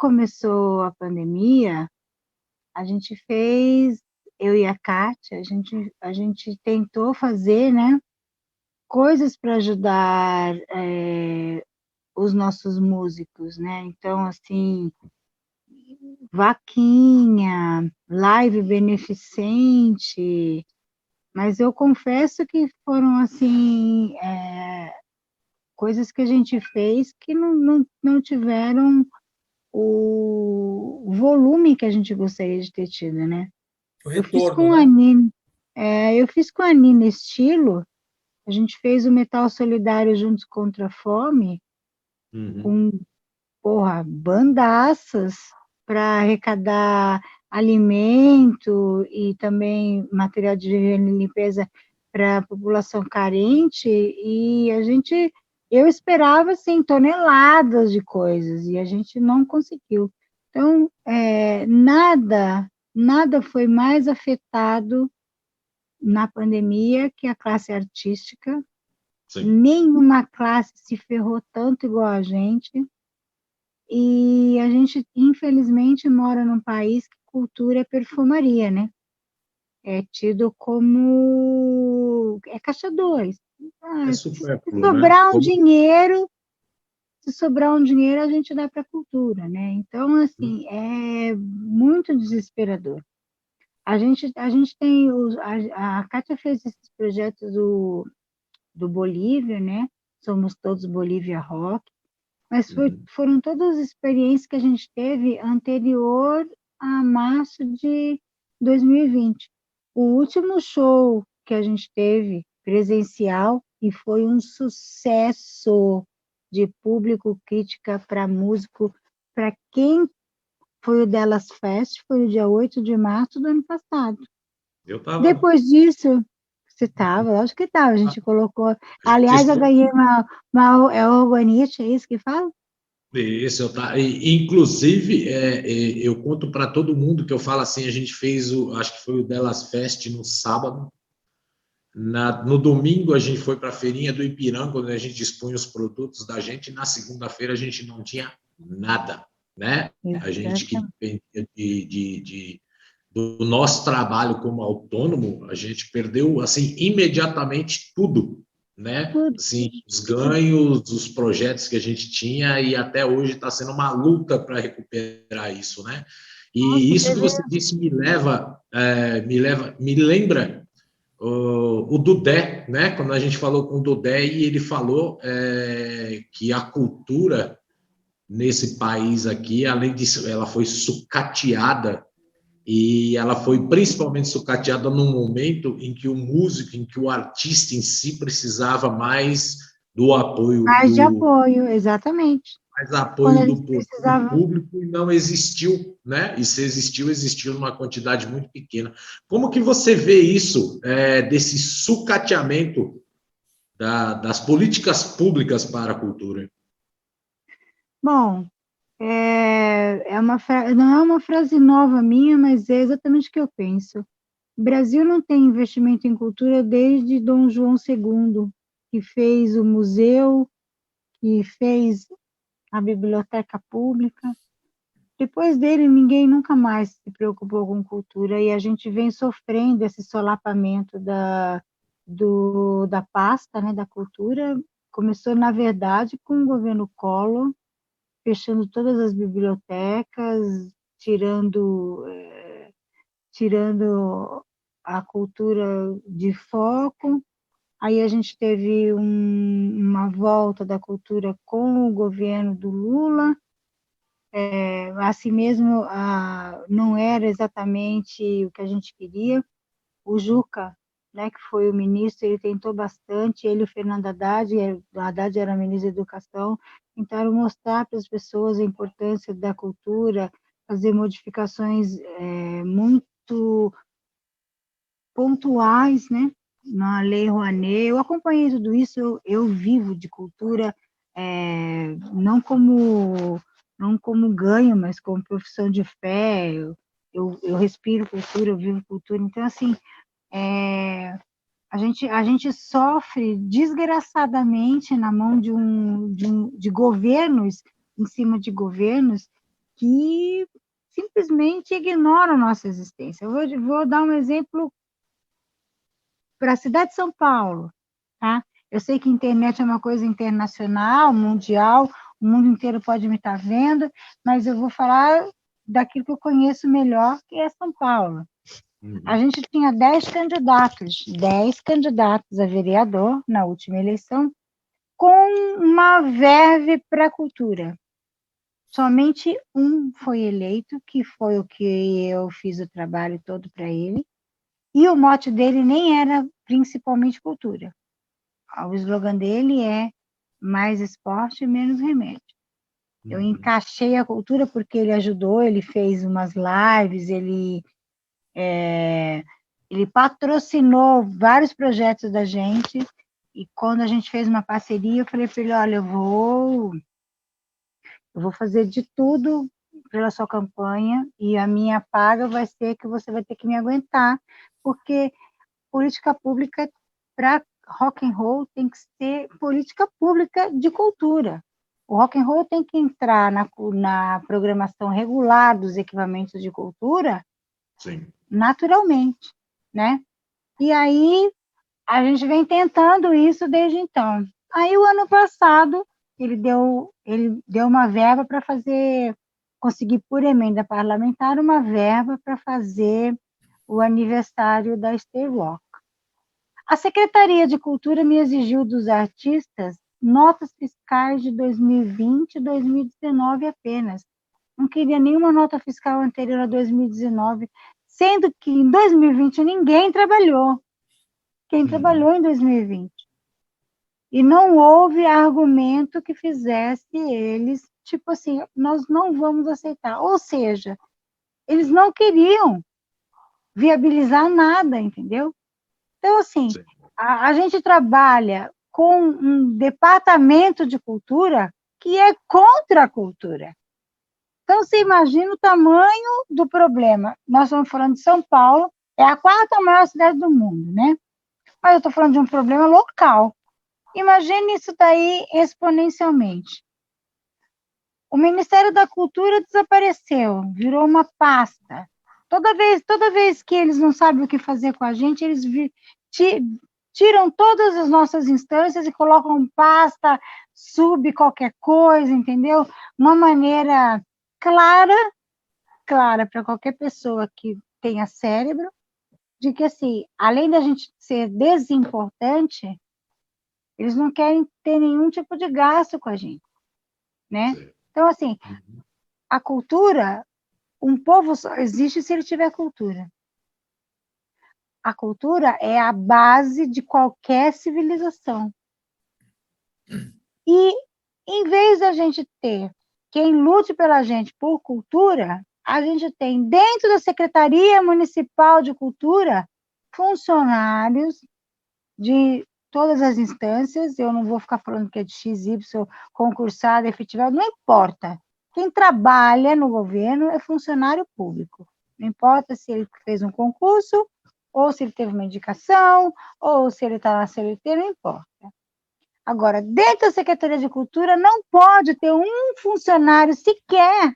começou a pandemia, a gente fez, eu e a Kátia, a gente tentou fazer, né, coisas para ajudar os nossos músicos, né? Então, assim, vaquinha, live beneficente, mas eu confesso que foram, assim, coisas que a gente fez que não tiveram o volume que a gente gostaria de ter tido, né? O Eu fiz retorno, com a né? Nina, eu fiz com a Nina Estilo, a gente fez o Metal Solidário Juntos contra a Fome, Uhum. com, porra, bandaças para arrecadar alimento e também material de higiene e limpeza para a população carente, e eu esperava, assim, toneladas de coisas, e a gente não conseguiu. Então, nada foi mais afetado na pandemia que a classe artística, Sim. nenhuma classe se ferrou tanto igual a gente, e a gente, infelizmente, mora num país que cultura é perfumaria, né? É tido como caixa dois. É Ah, se supérfluo, né? sobrar um Como... dinheiro, se sobrar um dinheiro, a gente dá para a cultura, né? Então, assim, é muito desesperador. A gente tem a Kátia fez esses projetos do Bolívia, né? Somos todos Bolívia Rock, mas Uhum. foram todas as experiências que a gente teve anterior a março de 2020. O último show que a gente teve presencial e foi um sucesso de público, crítica para músico, para quem foi o Delas Fest, foi o dia 8 de março do ano passado. Eu estava. Depois disso, você estava, lógico que estava, a gente colocou. Aliás, eu ganhei uma orgonite, é isso que fala? Isso, inclusive, eu conto para todo mundo que eu falo assim, a gente fez acho que foi o Delas Fest no sábado, no domingo a gente foi para a feirinha do Ipiranga, onde a gente expunha os produtos da gente, e na segunda-feira a gente não tinha nada, né? A gente que Exatamente. dependia do nosso trabalho como autônomo, a gente perdeu assim imediatamente tudo, né? Tudo, Assim, os tudo. ganhos, os projetos que a gente tinha e até hoje está sendo uma luta para recuperar isso, né? E Nossa, isso que teve. você disse me lembra o Dudé, né? Quando a gente falou com o Dudé e ele falou que a cultura nesse país aqui, além disso, ela foi sucateada e ela foi principalmente sucateada num momento em que o músico, em que o artista em si precisava do apoio Mais de do apoio, exatamente. mais Quando apoio a gente do precisava. público e não existiu, né? E se existiu, existiu numa quantidade muito pequena. Como que você vê isso, desse sucateamento das políticas públicas para a cultura? Bom, não é uma frase nova minha, mas é exatamente o que eu penso. O Brasil não tem investimento em cultura desde Dom João II, que fez o museu, que fez a biblioteca pública. Depois dele, ninguém nunca mais se preocupou com cultura e a gente vem sofrendo esse solapamento da pasta, né, da cultura. Começou, na verdade, com o governo Collor, fechando todas as bibliotecas, tirando a cultura de foco. Aí a gente teve uma volta da cultura com o governo do Lula, assim mesmo, não era exatamente o que a gente queria. O Juca, né, que foi o ministro, ele tentou bastante, ele e o Fernando Haddad, o Haddad era ministro da Educação, tentaram mostrar para as pessoas a importância da cultura, fazer modificações muito pontuais, né, na Lei Rouanet. Eu acompanhei tudo isso, eu vivo de cultura, não como ganho, mas como profissão de fé. Eu respiro cultura, eu vivo cultura. Então, assim, a gente sofre desgraçadamente na mão de governos, em cima de governos, que simplesmente ignoram nossa existência. Eu vou dar um exemplo para a cidade de São Paulo, tá? Eu sei que a internet é uma coisa internacional, mundial, o mundo inteiro pode me estar vendo, mas eu vou falar daquilo que eu conheço melhor, que é São Paulo. A gente tinha 10 candidatos a vereador na última eleição, com uma verve para a cultura. Somente um foi eleito, que foi o que eu fiz o trabalho todo para ele, e o mote dele nem era principalmente cultura. O slogan dele é mais esporte e menos remédio. Eu encaixei a cultura porque ele ajudou, ele fez umas lives, ele patrocinou vários projetos da gente, e quando a gente fez uma parceria, eu falei para ele, olha, eu vou fazer de tudo pela sua campanha, e a minha paga vai ser que você vai ter que me aguentar, porque política pública para rock and roll tem que ser política pública de cultura. O rock and roll tem que entrar na programação regular dos equipamentos de cultura. Sim. Naturalmente, né? E aí a gente vem tentando isso desde então. Aí o ano passado ele deu uma verba para conseguir por emenda parlamentar uma verba para fazer o aniversário da Stay Rock. A Secretaria de Cultura me exigiu dos artistas notas fiscais de 2020 e 2019 apenas. Não queria nenhuma nota fiscal anterior a 2019, sendo que em 2020 ninguém trabalhou. Quem trabalhou em 2020? E não houve argumento que fizesse eles, tipo assim, nós não vamos aceitar. Ou seja, eles não queriam viabilizar nada, entendeu? Então, assim, a gente trabalha com um departamento de cultura que é contra a cultura. Então, você imagina o tamanho do problema. Nós estamos falando de São Paulo, é a 4ª maior cidade do mundo, né? Mas eu estou falando de um problema local. Imagine isso daí exponencialmente. O Ministério da Cultura desapareceu, virou uma pasta. Toda vez que eles não sabem o que fazer com a gente, eles tiram todas as nossas instâncias e colocam pasta, qualquer coisa, entendeu? Uma maneira clara para qualquer pessoa que tenha cérebro, de que, assim, além da gente ser desimportante, eles não querem ter nenhum tipo de gasto com a gente, né? Então, assim, a cultura, um povo só existe se ele tiver cultura. A cultura é a base de qualquer civilização. E, em vez da gente ter quem lute pela gente por cultura, a gente tem, dentro da Secretaria Municipal de Cultura, funcionários de todas as instâncias. Eu não vou ficar falando que é de XY, concursado, efetivado, não importa. Quem trabalha no governo é funcionário público. Não importa se ele fez um concurso, ou se ele teve uma indicação, ou se ele está na CLT, não importa. Agora, dentro da Secretaria de Cultura, não pode ter um funcionário sequer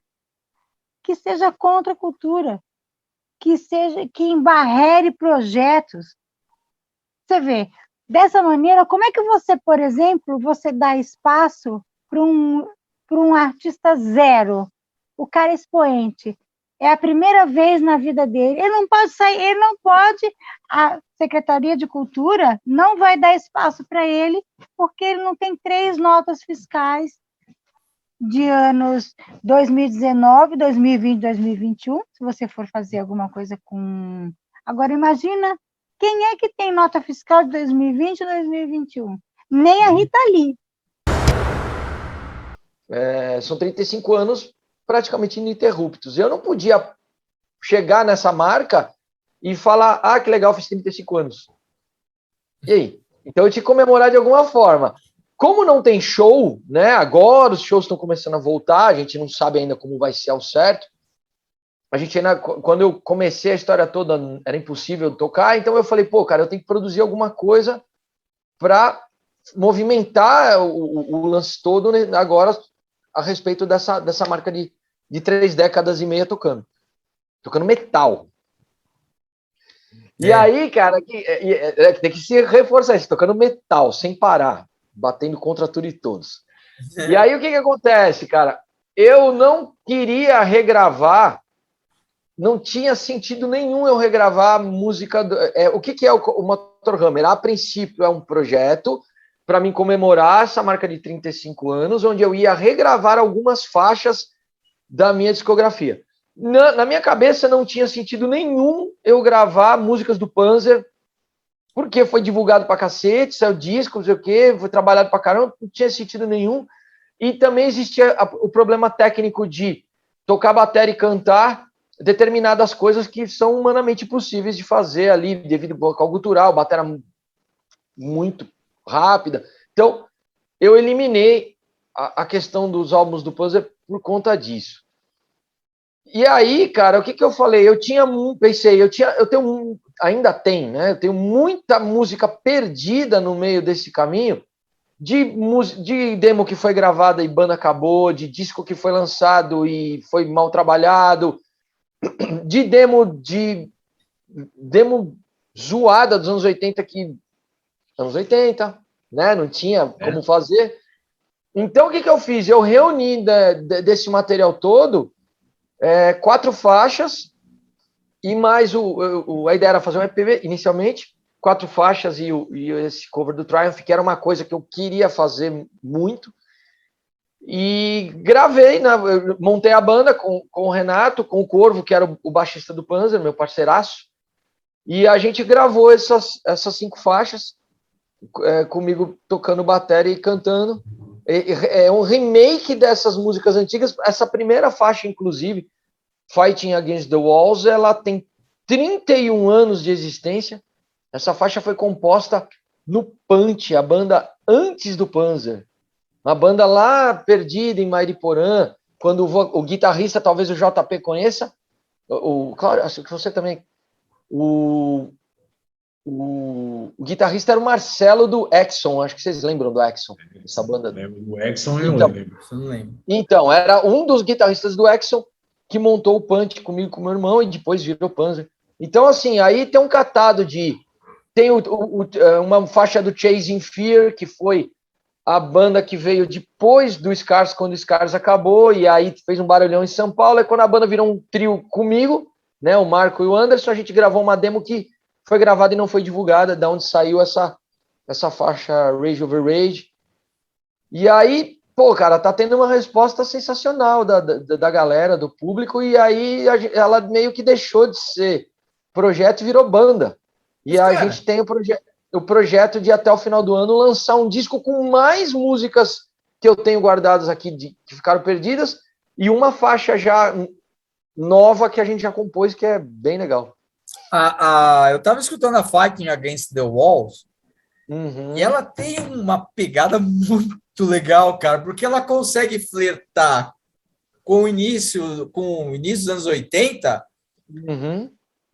que seja contra a cultura, que embarrere projetos. Você vê, dessa maneira, como é que você, por exemplo, você dá espaço para um artista zero, o cara expoente? É a primeira vez na vida dele. Ele não pode sair, ele não pode. A Secretaria de Cultura não vai dar espaço para ele, porque ele não tem 3 notas fiscais de anos 2019, 2020, 2021, se você for fazer alguma coisa com... Agora, imagina, quem é que tem nota fiscal de 2020 e 2021? Nem a Rita Lee. São 35 anos praticamente ininterruptos. Eu não podia chegar nessa marca e falar, que legal, fiz 35 anos. E aí? Então eu tinha que comemorar de alguma forma. Como não tem show, né? Agora os shows estão começando a voltar, a gente não sabe ainda como vai ser ao certo. A gente ainda, quando eu comecei a história toda, era impossível tocar, então eu falei, cara, eu tenho que produzir alguma coisa para movimentar o lance todo, né, agora a respeito dessa marca de de 3 décadas e meia tocando metal. E aí, cara, tem que se reforçar isso, tocando metal, sem parar, batendo contra tudo e todos. E aí, o que acontece, cara? Eu não queria regravar, não tinha sentido nenhum eu regravar a música. O que é o Motorhammer? A princípio, é um projeto para mim comemorar essa marca de 35 anos, onde eu ia regravar algumas faixas da minha discografia. Na minha cabeça não tinha sentido nenhum eu gravar músicas do Panzer, porque foi divulgado pra cacete, saiu disco, não sei o quê, foi trabalhado pra caramba, não tinha sentido nenhum. E também existia o problema técnico de tocar bateria e cantar determinadas coisas que são humanamente possíveis de fazer ali, devido ao vocal gutural, bateria muito rápida. Então, eu eliminei a questão dos álbuns do Panzer por conta disso. E aí, cara, o que eu falei? Ainda tem, né? Eu tenho muita música perdida no meio desse caminho, de demo que foi gravada e banda acabou, de disco que foi lançado e foi mal trabalhado, de demo zoada dos anos 80 anos 80, né? Não tinha como fazer. Então, o que eu fiz? Eu reuni desse material todo 4 faixas e mais a ideia era fazer um EP inicialmente, 4 faixas e esse cover do Triumph, que era uma coisa que eu queria fazer muito. E gravei, montei a banda com o Renato, com o Corvo, que era o baixista do Panzer, meu parceiraço, e a gente gravou essas 5 faixas, comigo tocando bateria e cantando. É um remake dessas músicas antigas. Essa primeira faixa, inclusive, Fighting Against the Walls, ela tem 31 anos de existência. Essa faixa foi composta no Punch, a banda antes do Panzer. Uma banda lá perdida em Mairiporã, quando o guitarrista, talvez o JP conheça, claro, acho que você também. O guitarrista era o Marcelo do Exxon, acho que vocês lembram do Exxon, essa banda. O Exxon eu lembro. Então, era um dos guitarristas do Exxon que montou o Punch comigo, com meu irmão, e depois virou Panzer. Então, assim, aí tem um catado tem uma faixa do Chasing Fear, que foi a banda que veio depois do Scars, quando o Scars acabou, e aí fez um barulhão em São Paulo, e quando a banda virou um trio comigo, né, o Marco e o Anderson, a gente gravou uma demo que foi gravada e não foi divulgada, da onde saiu essa faixa Rage Over Rage. E aí, pô, cara, tá tendo uma resposta sensacional da galera, do público, e aí ela meio que deixou de ser projeto e virou banda. E a gente tem o projeto de, até o final do ano, lançar um disco com mais músicas que eu tenho guardadas aqui, que ficaram perdidas, e uma faixa já nova que a gente já compôs, que é bem legal. Eu tava escutando a Fighting Against the Walls, e ela tem uma pegada muito legal, cara, porque ela consegue flertar com o início dos anos 80,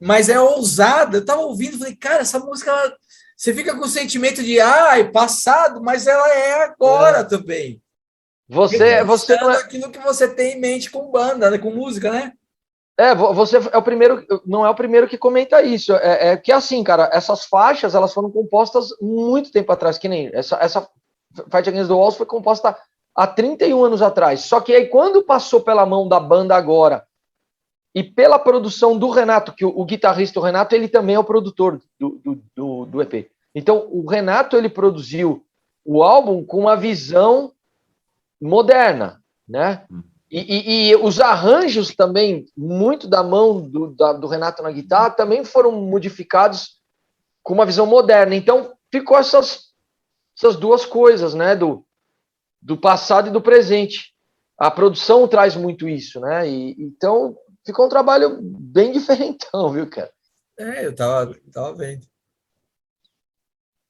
mas é ousada. Eu tava ouvindo e falei, cara, essa música, você fica com o sentimento de passado, mas ela é agora também. Você não é aquilo que você tem em mente com banda, né, com música, né? Você é o primeiro, não é o primeiro que comenta isso. Que assim, cara, essas faixas, elas foram compostas muito tempo atrás, que nem essa Fight Against the Walls foi composta há 31 anos atrás. Só que aí, quando passou pela mão da banda agora, e pela produção do Renato, que o guitarrista, o Renato, ele também é o produtor do EP. Então, o Renato, ele produziu o álbum com uma visão moderna, né? E os arranjos também, muito da mão do Renato na guitarra, também foram modificados com uma visão moderna. Então, ficou essas 2 coisas, né? Do passado e do presente. A produção traz muito isso, né? Então, ficou um trabalho bem diferentão, viu, cara? Eu tava vendo.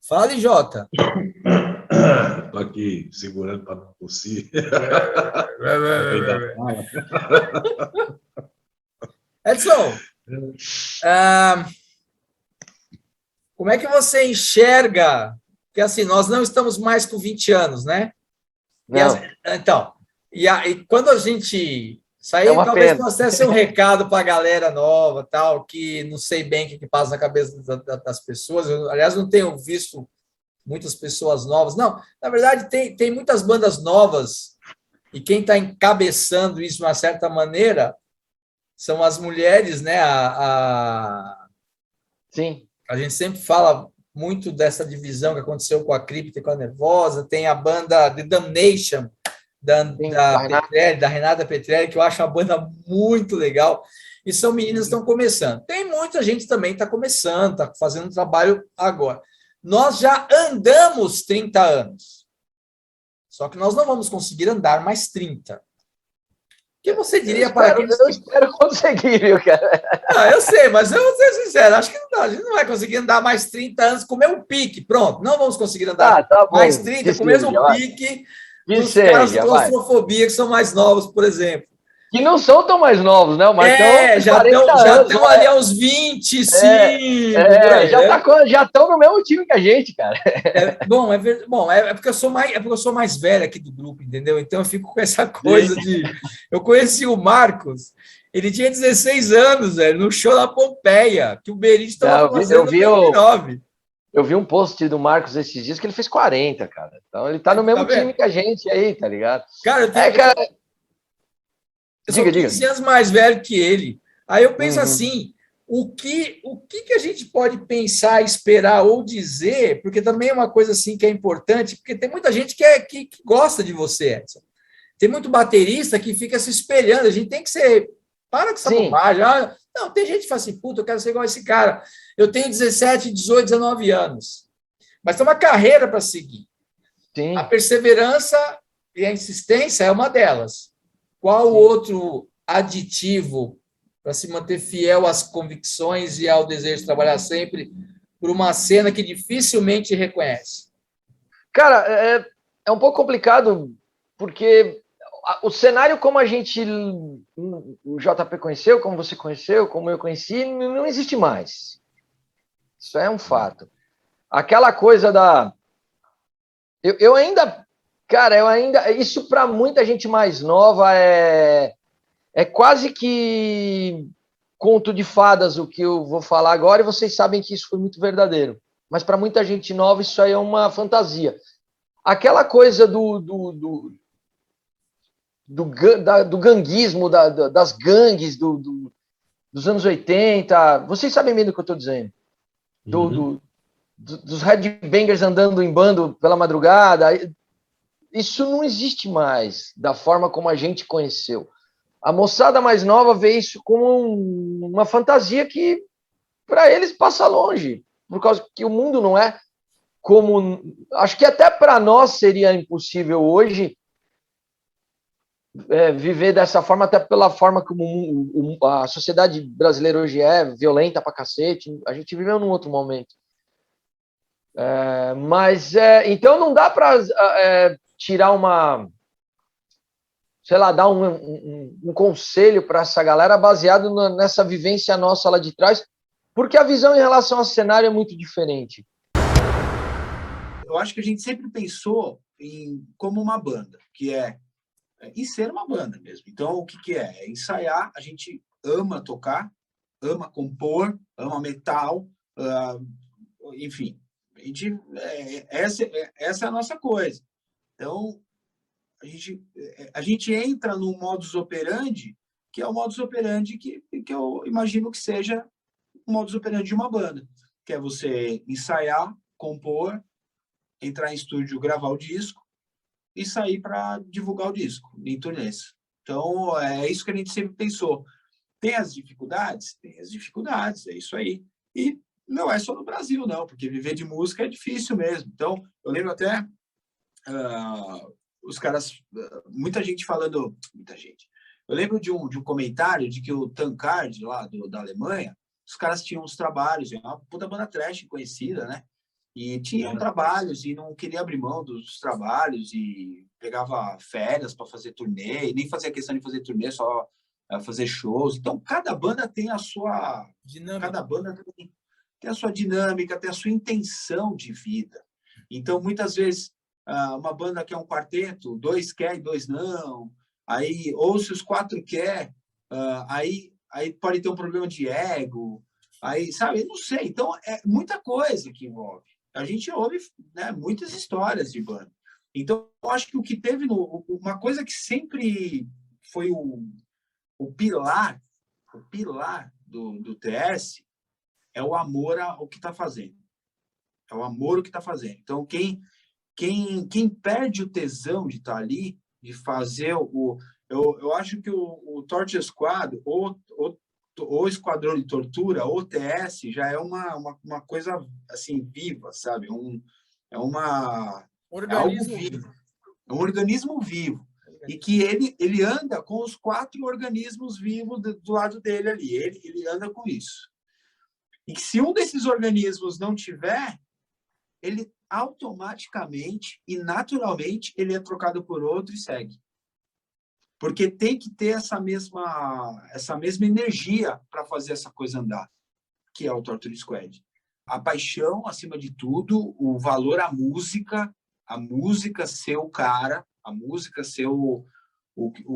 Fale, Jota. Tô aqui segurando para não tossir. Edson, como é que você enxerga? Porque assim, nós não estamos mais com 20 anos, né? Não. E quando a gente Isso aí É uma talvez pena. possa até ser um recado para a galera nova, tal, que não sei bem o que passa na cabeça das pessoas. Eu, aliás, não tenho visto muitas pessoas novas. Não, na verdade, tem muitas bandas novas, e quem está encabeçando isso de uma certa maneira são as mulheres, né? Sim. A gente sempre fala muito dessa divisão que aconteceu com a Cripta e com a Nervosa. Tem a banda The Damnation, da Renata Petrelli, que eu acho uma banda muito legal. E são meninas que estão começando. Tem muita gente também que está começando, está fazendo um trabalho agora. Nós já andamos 30 anos. Só que nós não vamos conseguir andar mais 30. O que você diria para aqueles... Eu espero conseguir, viu, cara? Não, eu sei, mas eu vou ser sincero, acho que não, a gente não vai conseguir andar mais 30 anos com o mesmo pique. Pronto, não vamos conseguir andar mais 30 com o mesmo pique dos caras de claustrofobia que são mais novos, por exemplo. Que não são tão mais novos, né? Mas já estão ali aos 25. Já estão no mesmo time que a gente, cara. É porque eu sou mais velho aqui do grupo, entendeu? Então eu fico com essa coisa de... Eu conheci o Marcos, ele tinha 16 anos, velho, no show da Pompeia, que o Berit estava fazendo em 2009. Eu vi um post do Marcos esses dias que ele fez 40, cara. Então ele tá no mesmo time que a gente aí, tá ligado? Cara, eu sou 15 anos mais velho que ele. Aí eu penso assim, o que a gente pode pensar, esperar ou dizer, porque também é uma coisa assim que é importante, porque tem muita gente que gosta de você, Edson. Tem muito baterista que fica se espelhando, a gente tem que ser... Para com essa bobagem. Não, tem gente que fala assim, puta, eu quero ser igual a esse cara. Eu tenho 17, 18, 19 anos. Mas tem uma carreira para seguir. Sim. A perseverança e a insistência é uma delas. Qual outro aditivo para se manter fiel às convicções e ao desejo de trabalhar sempre por uma cena que dificilmente reconhece? Cara, é um pouco complicado, porque o cenário como a gente, o JP conheceu, como você conheceu, como eu conheci, não existe mais. Isso é um fato. Aquela coisa da... Eu ainda... Cara, isso para muita gente mais nova é quase que conto de fadas o que eu vou falar agora, e vocês sabem que isso foi muito verdadeiro. Mas para muita gente nova isso aí é uma fantasia. Aquela coisa do ganguismo, das gangues dos anos 80, vocês sabem bem do que eu estou dizendo. Dos headbangers andando em bando pela madrugada. Isso não existe mais da forma como a gente conheceu. A moçada mais nova vê isso como uma fantasia que, para eles, passa longe. Por causa que o mundo não é como... Acho que até para nós seria impossível hoje viver dessa forma, até pela forma como a sociedade brasileira hoje é violenta pra cacete. A gente viveu num outro momento. Então não dá para tirar dar um conselho para essa galera baseado nessa vivência nossa lá de trás, porque a visão em relação ao cenário é muito diferente. Eu acho que a gente sempre pensou como uma banda, que em ser uma banda mesmo. Então, o que é? É ensaiar, a gente ama tocar, ama compor, ama metal, enfim. Essa é a nossa coisa. Então, a gente entra no modus operandi, que é o modus operandi que eu imagino que seja o modus operandi de uma banda, que é você ensaiar, compor, entrar em estúdio, gravar o disco e sair para divulgar o disco em turnês. Então, é isso que a gente sempre pensou. Tem as dificuldades? Tem as dificuldades, é isso aí. E não é só no Brasil, não, porque viver de música é difícil mesmo. Então, eu lembro até os caras, muita gente falando, muita gente. Eu lembro de um comentário de que o Tankard, lá da Alemanha, os caras tinham uns trabalhos, uma puta banda trash conhecida, né? E tinham trabalhos e não queria abrir mão dos trabalhos e pegava férias para fazer turnê, e nem fazia questão de fazer turnê, só fazer shows. Então, cada banda tem a sua dinâmica. Cada banda tem a sua dinâmica, tem a sua intenção de vida. Então, muitas vezes, uma banda que é um quarteto, 2 quer e 2 não. Aí, ou se os 4 quer, aí pode ter um problema de ego, aí, sabe, eu não sei. Então, é muita coisa que envolve. A gente ouve, né, muitas histórias de banda. Então, eu acho que o que teve, uma coisa que sempre foi o pilar do TS é o amor ao que está fazendo. É o amor ao que está fazendo. Então, quem perde o tesão de estar ali, de fazer eu acho que o Torture Squad, ou Esquadrão de Tortura, ou TS, já é uma coisa assim, viva, sabe? É algo Organismo vivo. É um organismo vivo. E que ele anda com os 4 organismos vivos do lado dele ali. Ele anda com isso. E que se um desses organismos não tiver, ele automaticamente e naturalmente ele é trocado por outro e segue. Porque tem que ter essa mesma energia para fazer essa coisa andar, que é o Torture Squad. A paixão, acima de tudo, o valor à música, a música ser o cara, a música ser o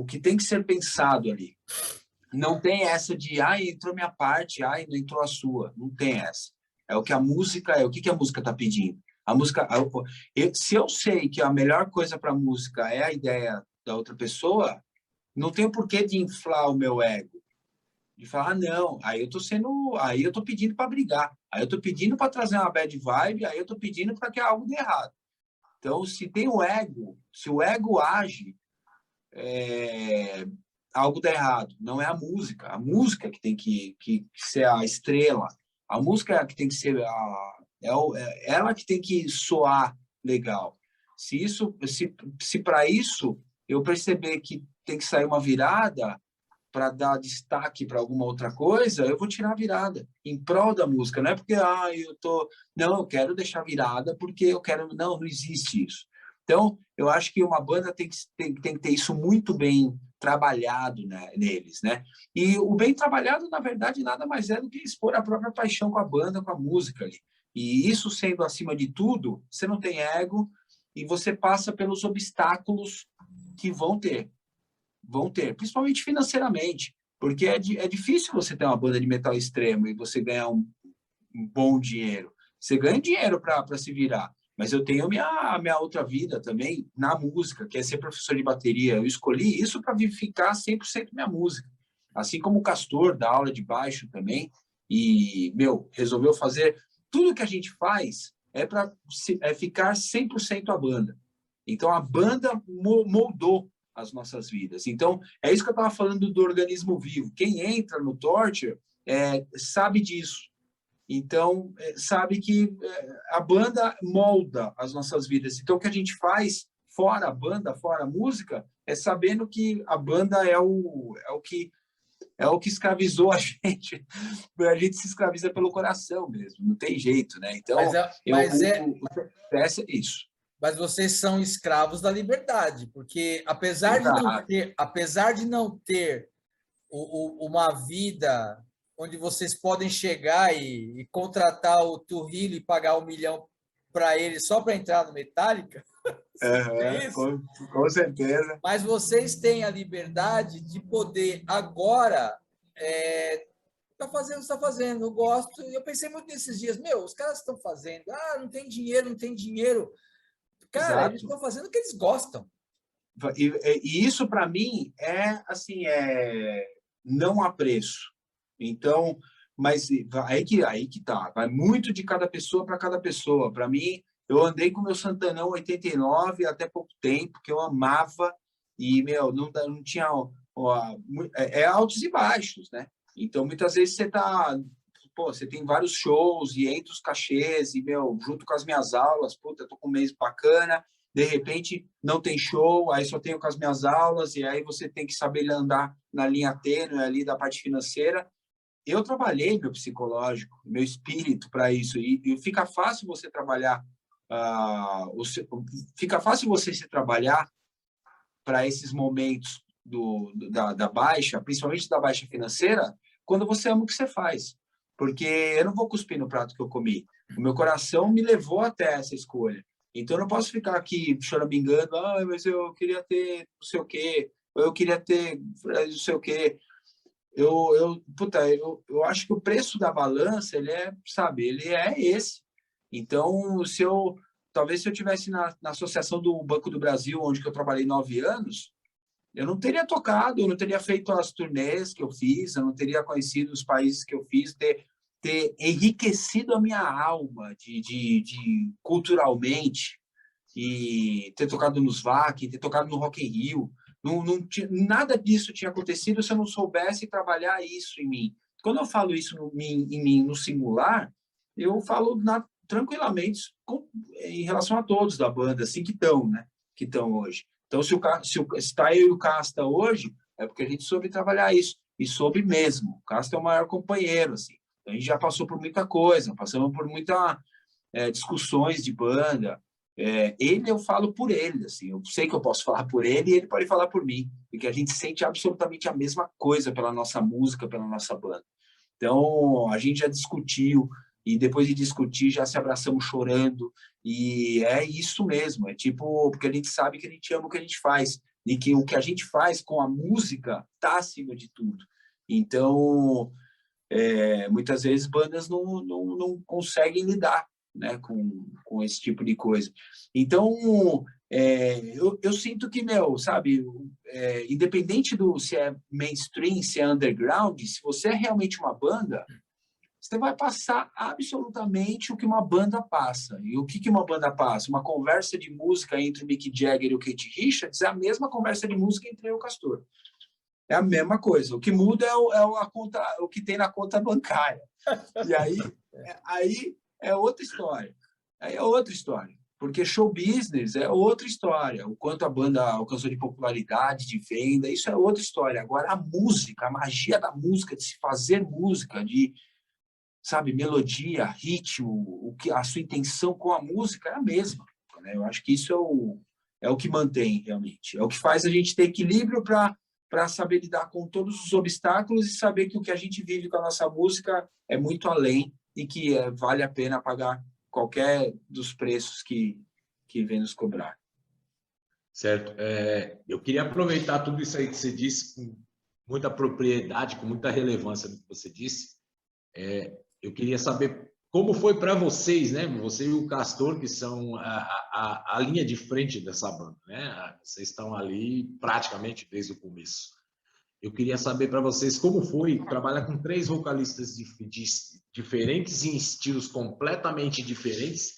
que tem que ser pensado ali. Não tem essa de, entrou minha parte, não entrou a sua. Não tem essa. É o que a música é. O que a música está pedindo? A música, se eu sei que a melhor coisa para a música é a ideia da outra pessoa, não tem o porquê de inflar o meu ego. De falar, não, aí eu tô pedindo para brigar, aí eu tô pedindo para trazer uma bad vibe, aí eu tô pedindo para que algo dê errado. Então, se o ego age, algo dá errado. Não é a música que tem que ser a estrela, a música é a que tem que ser ela que tem que soar legal. Se para isso eu perceber que tem que sair uma virada para dar destaque para alguma outra coisa, eu vou tirar a virada em prol da música. Não é porque eu quero deixar virada porque eu quero. Não existe isso. Então, eu acho que uma banda tem que ter isso muito bem trabalhado, né, neles, né? E o bem trabalhado, na verdade, nada mais é do que expor a própria paixão com a banda, com a música ali. E isso sendo acima de tudo, você não tem ego e você passa pelos obstáculos que vão ter, principalmente financeiramente, porque é difícil você ter uma banda de metal extremo e você ganhar um bom dinheiro. Você ganha dinheiro para se virar, mas eu tenho a minha outra vida também na música, que é ser professor de bateria. Eu escolhi isso para vivificar 100% minha música. Assim como o Castor, da aula de baixo também, e, resolveu fazer tudo que a gente faz para ficar 100% a banda. Então, a banda moldou as nossas vidas. Então, é isso que eu estava falando do organismo vivo. Quem entra no Torture sabe disso. Então, sabe que a banda molda as nossas vidas. Então, o que a gente faz, fora a banda, fora a música, é sabendo que a banda é o que escravizou a gente. A gente se escraviza pelo coração mesmo, não tem jeito, né? Então, é isso. Mas vocês são escravos da liberdade, porque apesar de não ter uma vida onde vocês podem chegar e contratar o Trujillo e pagar 1 milhão para ele só para entrar no Metallica, é isso? Com certeza. Mas vocês têm a liberdade de poder agora tá fazendo o que está fazendo, eu gosto. Eu pensei muito nesses dias, os caras estão fazendo, não tem dinheiro. Cara, exato. Eles estão fazendo o que eles gostam. E isso, para mim, não há preço. Então, mas aí que tá. Vai muito de cada pessoa para cada pessoa. Para mim, eu andei com o meu Santanão 89 até pouco tempo, que eu amava, e, não tinha... altos e baixos, né? Então, muitas vezes você tem vários shows e entra os cachês e, junto com as minhas aulas, eu tô com um mês bacana, de repente não tem show, aí só tenho com as minhas aulas, e aí você tem que saber andar na linha tênue ali da parte financeira. Eu trabalhei meu psicológico, meu espírito para isso, e fica fácil você trabalhar, fica fácil você se trabalhar para esses momentos da baixa, principalmente da baixa financeira, quando você ama o que você faz. Porque eu não vou cuspir no prato que eu comi. O meu coração me levou até essa escolha. Então, eu não posso ficar aqui choramingando, mas eu queria ter não sei o quê. ou eu queria ter não sei o quê. Eu acho que o preço da balança, ele é esse. Então, talvez se eu tivesse na associação do Banco do Brasil, onde eu trabalhei 9 anos, eu não teria tocado, eu não teria feito as turnês que eu fiz, eu não teria conhecido os países que eu fiz, ter enriquecido a minha alma culturalmente, e ter tocado nos VAC, ter tocado no Rock in Rio. Nada disso tinha acontecido se eu não soubesse trabalhar isso em mim. Quando eu falo isso em mim no singular, eu falo tranquilamente em relação a todos da banda, assim, que estão, né? Que estão hoje. Então, se está eu e o Casta hoje, é porque a gente soube trabalhar isso. E soube mesmo. O Casta é o maior companheiro, assim. A gente já passou por muita coisa, passamos por muitas discussões de banda. Eu falo por ele, assim, eu sei que eu posso falar por ele e ele pode falar por mim, porque a gente sente absolutamente a mesma coisa pela nossa música, pela nossa banda. Então, a gente já discutiu, e depois de discutir, já se abraçamos chorando, e é isso mesmo, é tipo, porque a gente sabe que a gente ama o que a gente faz, e que o que a gente faz com a música está acima de tudo. Então, muitas vezes bandas não conseguem lidar, né, com esse tipo de coisa. Então, eu sinto que, sabe, independente se é mainstream, se é underground, se você é realmente uma banda, você vai passar absolutamente o que uma banda passa. E o que uma banda passa? Uma conversa de música entre o Mick Jagger e o Keith Richards é a mesma conversa de música entre eu e o Castor. É a mesma coisa. O que muda a conta, o que tem na conta bancária. E aí é outra história. Aí é outra história. Porque show business é outra história. O quanto a banda alcançou de popularidade, de venda, isso é outra história. Agora, a música, a magia da música, de se fazer música, de, sabe, melodia, ritmo, a sua intenção com a música é a mesma. Né? Eu acho que isso é o que mantém, realmente. É o que faz a gente ter equilíbrio para saber lidar com todos os obstáculos e saber que o que a gente vive com a nossa música é muito além e que vale a pena pagar qualquer dos preços que vem nos cobrar. Certo. Eu queria aproveitar tudo isso aí que você disse com muita propriedade, com muita relevância do que você disse. Eu queria saber como foi para vocês, né? Você e o Castor, que são a linha de frente dessa banda, né? Vocês estão ali praticamente desde o começo. Eu queria saber para vocês como foi trabalhar com 3 vocalistas diferentes em estilos completamente diferentes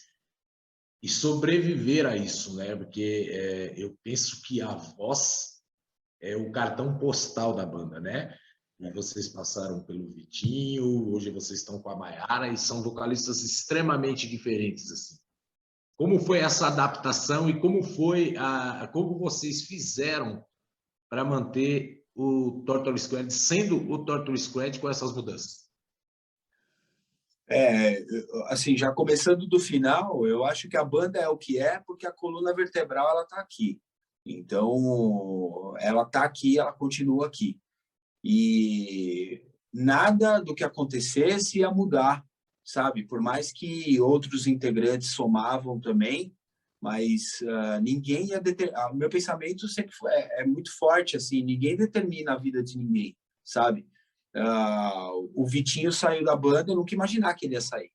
e sobreviver a isso, né? Porque eu penso que a voz é o cartão postal da banda, né? E vocês passaram pelo Vitinho, hoje vocês estão com a Maiara e são vocalistas extremamente diferentes, assim. Como foi essa adaptação e como vocês fizeram para manter o Tortoise Squad sendo o Tortoise Squad com essas mudanças? Assim, já começando do final, eu acho que a banda é o que é porque a coluna vertebral ela está aqui. Então, ela está aqui, ela continua aqui. E nada do que acontecesse ia mudar, sabe? Por mais que outros integrantes somavam também, mas ninguém ia determinar. O meu pensamento sempre é muito forte, assim, ninguém determina a vida de ninguém, sabe? O Vitinho saiu da banda, eu nunca imaginar que ele ia sair.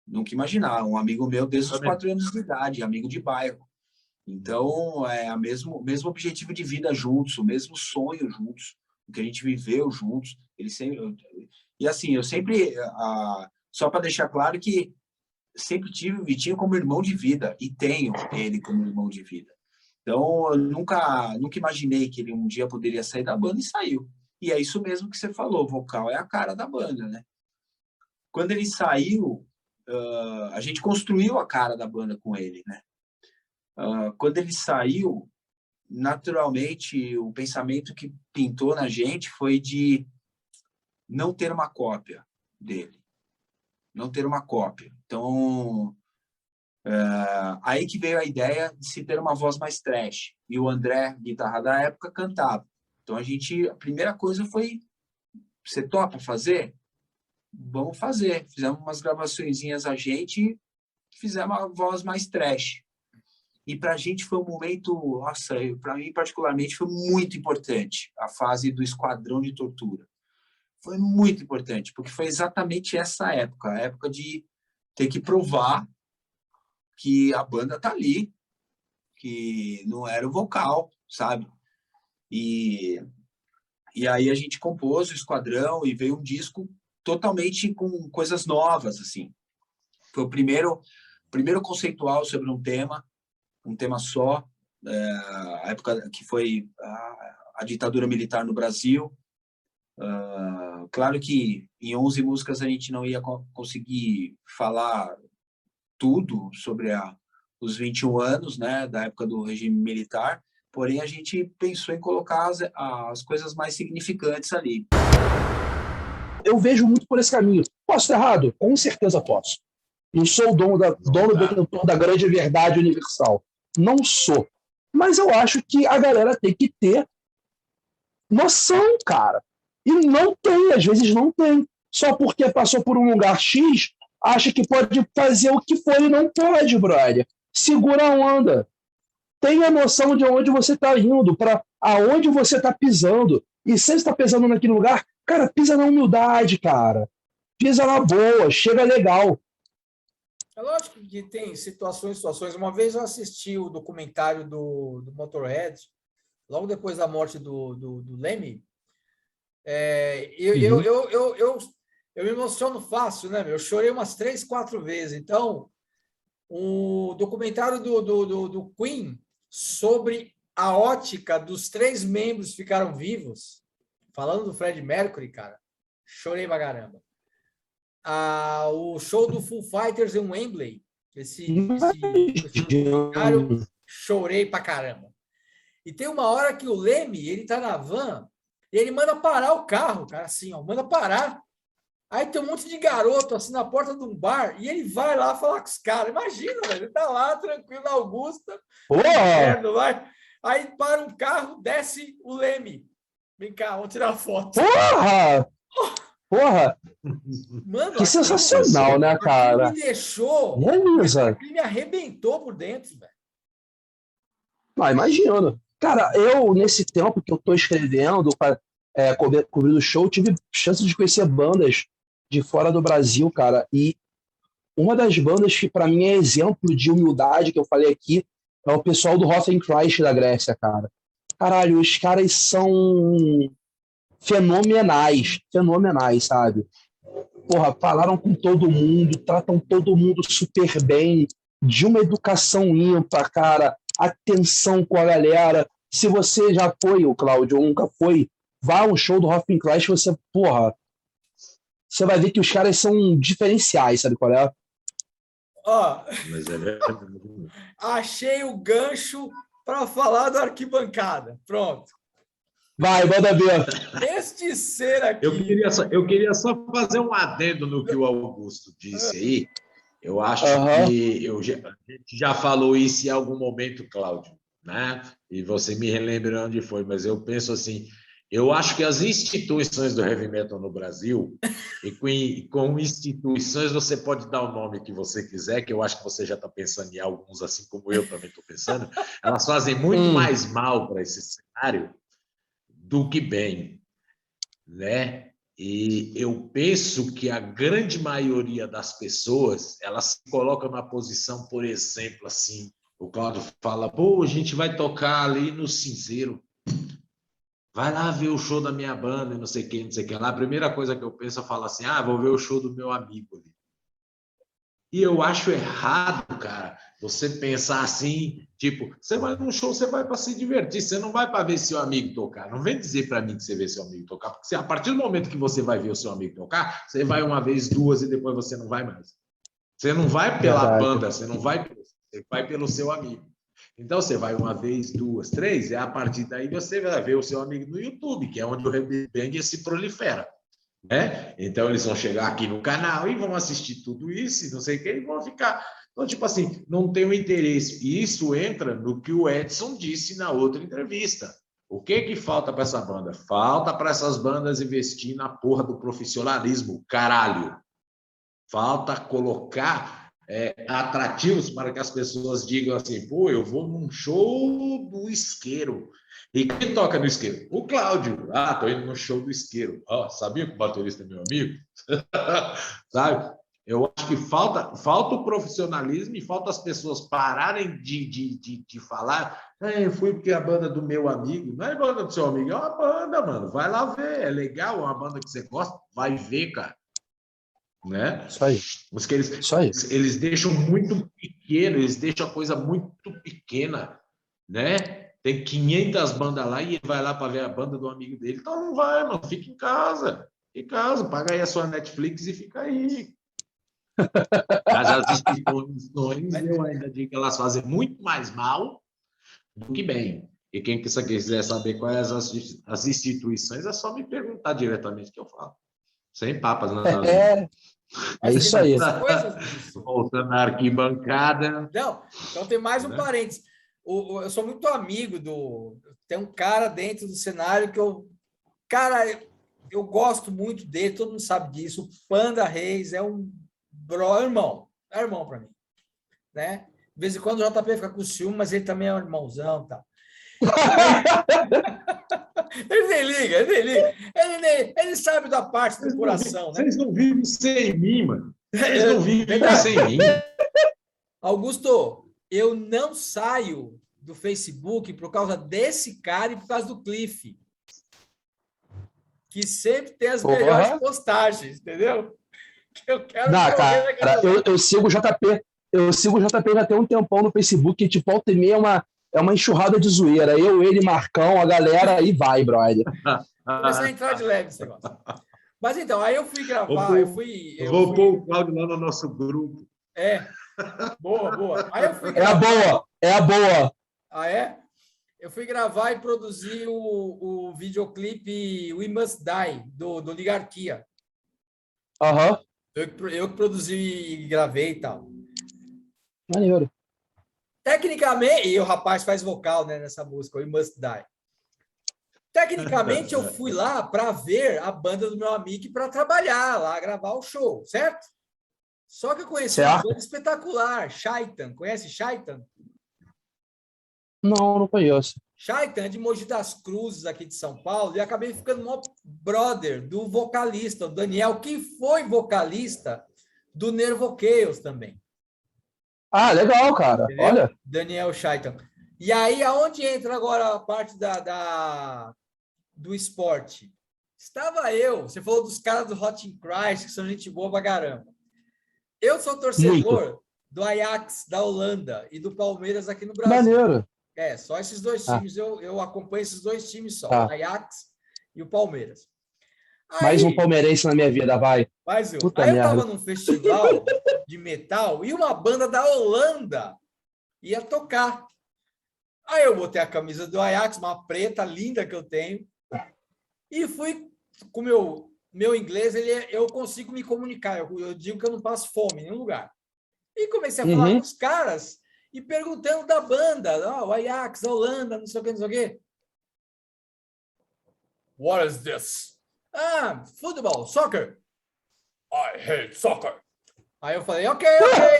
Nunca imaginar. Um amigo meu desde os 4 anos de idade, amigo de bairro. Então, é o mesmo objetivo de vida juntos, o mesmo sonho juntos, o que a gente viveu juntos. E assim, eu sempre, só para deixar claro que sempre tive o Vitinho como irmão de vida e tenho ele como irmão de vida. Então, eu nunca imaginei que ele um dia poderia sair da banda e saiu. E é isso mesmo que você falou, o vocal é a cara da banda, né? Quando ele saiu, a gente construiu a cara da banda com ele, né? Quando ele saiu, naturalmente, o pensamento que pintou na gente foi de não ter uma cópia dele. Não ter uma cópia. Então, aí que veio a ideia de se ter uma voz mais trash. E o André, guitarra da época, cantava. Então, a primeira coisa foi, você topa fazer? Vamos fazer. Fizemos umas gravaçõezinhas a gente e fizemos uma voz mais trash. E para a gente foi um momento, nossa, para mim particularmente foi muito importante a fase do Esquadrão de Tortura. Foi muito importante, porque foi exatamente essa época, a época de ter que provar que a banda tá ali, que não era o vocal, sabe? E aí a gente compôs o Esquadrão e veio um disco totalmente com coisas novas, assim. Foi o primeiro conceitual sobre um tema só, a época que foi a ditadura militar no Brasil. Claro que em 11 músicas a gente não ia conseguir falar tudo sobre os 21 anos, né, da época do regime militar, porém a gente pensou em colocar as coisas mais significantes ali. Eu vejo muito por esse caminho. Posso estar errado? Com certeza posso. Não sou o dono detentor da grande verdade universal. Não sou. Mas eu acho que a galera tem que ter noção, cara. E não tem, às vezes não tem. Só porque passou por um lugar X, acha que pode fazer o que for e não pode, brother. Segura a onda. Tenha noção de onde você está indo, para aonde você está pisando. E se você está pisando naquele lugar, cara, pisa na humildade, cara. Pisa na boa, chega legal. É lógico que tem situações. Uma vez eu assisti o documentário do Motorhead, logo depois da morte do Lemmy. Eu me emociono fácil, né? Eu chorei umas 3, 4 vezes. Então, o documentário do Queen sobre a ótica dos 3 membros que ficaram vivos, falando do Freddie Mercury, cara, chorei pra caramba. O show do Foo Fighters em Wembley, esse documentário, chorei pra caramba. E tem uma hora que o Lemmy, ele tá na van e ele manda parar o carro, cara, assim, ó, manda parar. Aí tem um monte de garoto assim na porta de um bar e ele vai lá falar com os caras. Imagina, velho, ele tá lá tranquilo na Augusta, inferno, vai. Aí para um carro, desce o Lemmy. Vem cá, vamos tirar foto. Porra! Mano, que sensacional, né, cara? Me deixou. Aquilo me arrebentou por dentro, velho. Ah, imagino. Cara, eu, nesse tempo que eu tô escrevendo, cobrindo o show, tive chance de conhecer bandas de fora do Brasil, cara. E uma das bandas que, pra mim, é exemplo de humildade, que eu falei aqui, é o pessoal do Rothenkreuz da Grécia, cara. Caralho, os caras são fenomenais, sabe? Porra, falaram com todo mundo, tratam todo mundo super bem, de uma educação ímpar, cara, atenção com a galera. Se você já foi, o Cláudio, ou nunca foi, vá ao show do Rothenkreuz, você vai ver que os caras são diferenciais, sabe qual é? Ó, achei o gancho para falar da arquibancada. Pronto. Vai, manda ver. Este ser aqui... Eu queria só fazer um adendo no que o Augusto disse aí. Eu acho que a gente já falou isso em algum momento, Cláudio, né? E você me relembra onde foi, mas eu penso assim, eu acho que as instituições do heavy metal no Brasil, e com instituições você pode dar o nome que você quiser, que eu acho que você já está pensando em alguns, assim como eu também estou pensando, elas fazem muito mais mal para esse cenário do que bem, né? E eu penso que a grande maioria das pessoas, elas se colocam na posição, por exemplo, assim, o Cláudio fala, pô, a gente vai tocar ali no Cinzeiro, vai lá ver o show da minha banda, não sei quem, não sei quem lá. A primeira coisa que eu penso, eu falo assim, vou ver o show do meu amigo ali. E eu acho errado, cara, você pensar assim, tipo, você vai num show, você vai para se divertir, você não vai para ver seu amigo tocar. Não vem dizer para mim que você vê seu amigo tocar, porque a partir do momento que você vai ver o seu amigo tocar, você vai uma vez, 2 e depois você não vai mais. Você não vai pela banda, você vai pelo seu amigo. Então você vai uma vez, 2, 3, e a partir daí você vai ver o seu amigo no YouTube, que é onde o headbang se prolifera. Né? Então eles vão chegar aqui no canal e vão assistir tudo isso e não sei o que, e vão ficar. Então, tipo assim, não tem o interesse. E isso entra no que o Edson disse na outra entrevista. O que falta para essa banda? Falta para essas bandas investir na porra do profissionalismo, caralho. Falta colocar atrativos para que as pessoas digam assim, pô, eu vou num show do Isqueiro. E quem toca no Isqueiro? O Cláudio. Ah, tô indo no show do Isqueiro. Sabia que o baterista é meu amigo? Sabe? Eu acho que falta o profissionalismo e falta as pessoas pararem de falar, eu fui porque é a banda do meu amigo. Não é a banda do seu amigo, é uma banda, mano. Vai lá ver, é legal, é uma banda que você gosta, vai ver, cara. Né? Isso aí. Porque Isso aí. eles deixam muito pequeno, eles deixam a coisa muito pequena, né? Tem 500 bandas lá e ele vai lá para ver a banda do amigo dele. Então não vai, mano, fica em casa. Paga aí a sua Netflix e fica aí. Mas as instituições, eu ainda digo que elas fazem muito mais mal do que bem. E quem quiser saber quais as instituições, é só me perguntar diretamente que eu falo. Sem papas na É isso aí. Voltando na arquibancada. Não, então tem mais um parênteses. Eu sou muito amigo tem um cara dentro do cenário que eu gosto muito dele, todo mundo sabe disso. O Panda Reis é um irmão para mim, né? De vez em quando o JP fica com ciúme, mas ele também é um irmãozão, tá? Ele nem liga. Ele sabe da parte do coração, né? Vocês não vivem sem mim, mano. Vocês não vivem sem mim. Augusto, eu não saio do Facebook por causa desse cara e por causa do Cliff, que sempre tem as melhores postagens, entendeu? Que eu quero cara, eu sigo o JP. Eu sigo o JP já tem um tempão no Facebook, e tipo, volta e meia é uma enxurrada de zoeira. Eu, ele, Marcão, a galera, aí vai, brother. Começar a entrar de leve esse negócio. Mas então, aí eu fui gravar, eu vou pôr o Cláudio lá no nosso grupo. Boa. Aí eu fui gravar. É a boa. Ah, é? Eu fui gravar e produzir o videoclipe We Must Die, do Ligarquia. Aham. Eu que produzi e gravei e tal. Maneiro. Tecnicamente, e o rapaz faz vocal, né, nessa música, We Must Die. Tecnicamente, eu fui lá para ver a banda do meu amigo e para trabalhar lá, gravar o show, certo? Só que eu conheci uma banda espetacular, Shaitan. Conhece Shaitan? Não conheço. Shaitan é de Mogi das Cruzes, aqui de São Paulo, e acabei ficando um brother do vocalista, o Daniel, que foi vocalista do Nervo Chaos também. Ah, legal, cara. Entendeu? Olha. Daniel Shaitan. E aí, aonde entra agora a parte do esporte? Estava você falou dos caras do Hot in Christ, que são gente boa pra caramba. Eu sou torcedor do Ajax da Holanda e do Palmeiras aqui no Brasil. Maneiro. Só esses dois times, eu acompanho esses dois times só, o Ajax e o Palmeiras. Aí, mais um palmeirense na minha vida, vai. Mais um. Aí eu tava num festival de metal e uma banda da Holanda ia tocar. Aí eu botei a camisa do Ajax, uma preta linda que eu tenho, e fui com o meu inglês, eu consigo me comunicar, eu digo que eu não passo fome em nenhum lugar. E comecei a falar com os caras e perguntando da banda, o Ajax, a Holanda, não sei o quê. What is this? Football, soccer. I hate soccer. Aí eu falei, ok,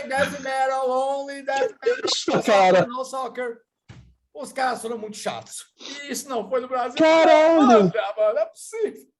doesn't matter, only doesn't matter, no soccer. Os caras foram muito chatos. Isso não foi no Brasil. Caralho! Não é possível.